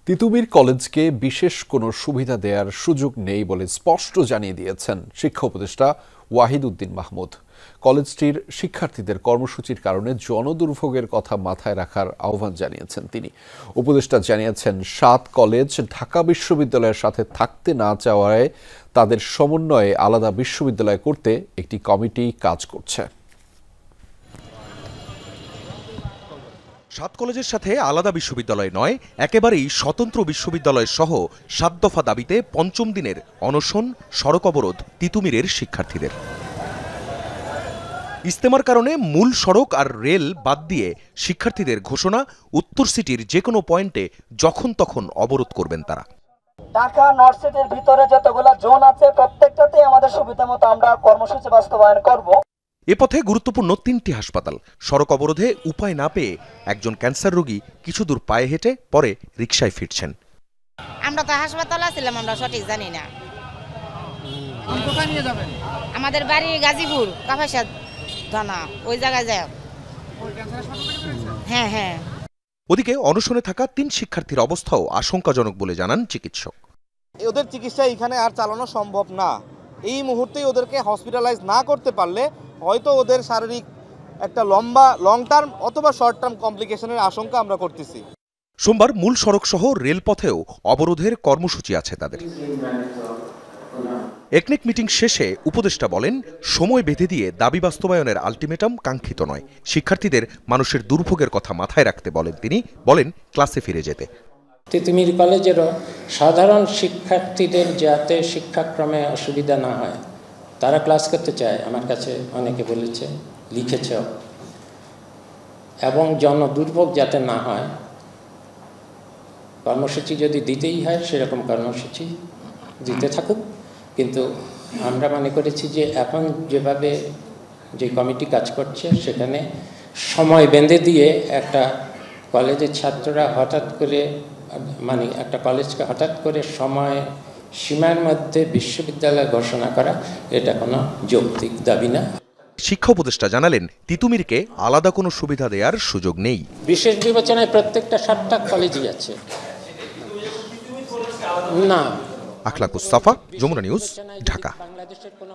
তিতুমীর কলেজকে বিশেষ কোনো সুবিধা দেওয়ার সুযোগ নেই বলে স্পষ্ট জানিয়ে দিয়েছেন শিক্ষা উপদেষ্টা ওয়াহিদ উদ্দিন মাহমুদ। কলেজটির শিক্ষার্থীদের কর্মসূচির কারণে জনদুর্ভোগের কথা মাথায় রাখার আহ্বান জানিয়েছেন তিনি। উপদেষ্টা জানিয়েছেন ৭ কলেজ ঢাকা বিশ্ববিদ্যালয়ের সাথে থাকতে না চাওয়ায় তাদের সমন্বয়ে আলাদা বিশ্ববিদ্যালয় করতে একটি কমিটি কাজ করছে। ৭ কলেজের সাথে আলাদা বিশ্ববিদ্যালয় নয়, একেবারেই স্বতন্ত্র বিশ্ববিদ্যালয় সহ ৭ দফা দাবিতে পঞ্চম দিনের অনশন, সড়ক অবরোধ তিতুমীরের শিক্ষার্থীদের। ইজতেমার কারণে মূল সড়ক আর রেল বাদ দিয়ে শিক্ষার্থীদের ঘোষণা, উত্তর সিটির যে কোনো পয়েন্টে যখন তখন অবরোধ করবেন তারা। ঢাকা নর্থ সিটির ভিতরে যতগুলো জোন আছে প্রত্যেকটাতে আমাদের সুবিধা মতো আমরা কর্মসূচি বাস্তবায়ন করব। এ পথে গুরুত্বপূর্ণ 3টি হাসপাতাল। সড়ক অবরোধে উপায় না পেয়ে একজন ক্যান্সার রোগী কিছু দূর পায়ে হেঁটে পরে রিকশায় ফিরছেন। আমরা তো হাসপাতালে ছিলাম, আমরা সঠিক জানি না। আমাদের বাড়ি গাজীপুর কাফাইসাদ থানা, ওই জায়গায় যায়। হ্যাঁ হ্যাঁ। ওদিকে অনশনে থাকা 3 শিক্ষার্থীর অবস্থাও আশঙ্কাজনক বলে জানান চিকিৎসক। ওদের চিকিৎসা এখানে আর চালানো সম্ভব না। এই মুহূর্তেই ওদেরকে হসপিটালাইজ না করতে পারলে হয়তো ওদের শারীরিক একটা লং টার্ম অথবা শর্ট টার্ম কমপ্লিকেশনের আশঙ্কা আমরা করতেছি। সোমবার মূল সড়ক সহ রেলপথেও অবরোধের কর্মসূচি আছে তাদের। একনেক মিটিং শেষে উপদেষ্টা বলেন, সময় বেঁধে দিয়ে দাবি বাস্তবায়নের আলটিমেটাম কাঙ্ক্ষিত নয়। শিক্ষার্থীদের মানুষের দুর্ভোগের কথা মাথায় রাখতে বলেন তিনি, বলেন ক্লাসে ফিরে যেতে। তিতুমীর কলেজেরও সাধারণ শিক্ষার্থীদের যাতে শিক্ষাক্রমে অসুবিধা না হয়, তারা ক্লাস করতে চায়, আমার কাছে অনেকে বলেছে, লিখেছেও, এবং জনদুর্ভোগ যাতে না হয়, কর্মসূচি যদি দিতেই হয় সেরকম কর্মসূচি দিতে থাকুক। কিন্তু আমরা মনে করেছি যে এখন যেভাবে যে কমিটি কাজ করছে সেখানে সময় বেঁধে দিয়ে একটা কলেজের ছাত্ররা হঠাৎ করে একটা কলেজকে হঠাৎ করে সময় সীমার মধ্যে বিশ্ববিদ্যালয় ঘোষণা করা, এটা কোনো যৌক্তিক দাবি না। শিক্ষা উপদেষ্টা জানালেন, তিতুমীরকে আলাদা কোনো সুবিধা দেওয়ার সুযোগ নেই। বিশেষ বিবেচনায় প্রত্যেকটা 7টা কলেজই আছে। না। আখলাকুস সাফা, যমুনা নিউজ, ঢাকা। বাংলাদেশের কোনো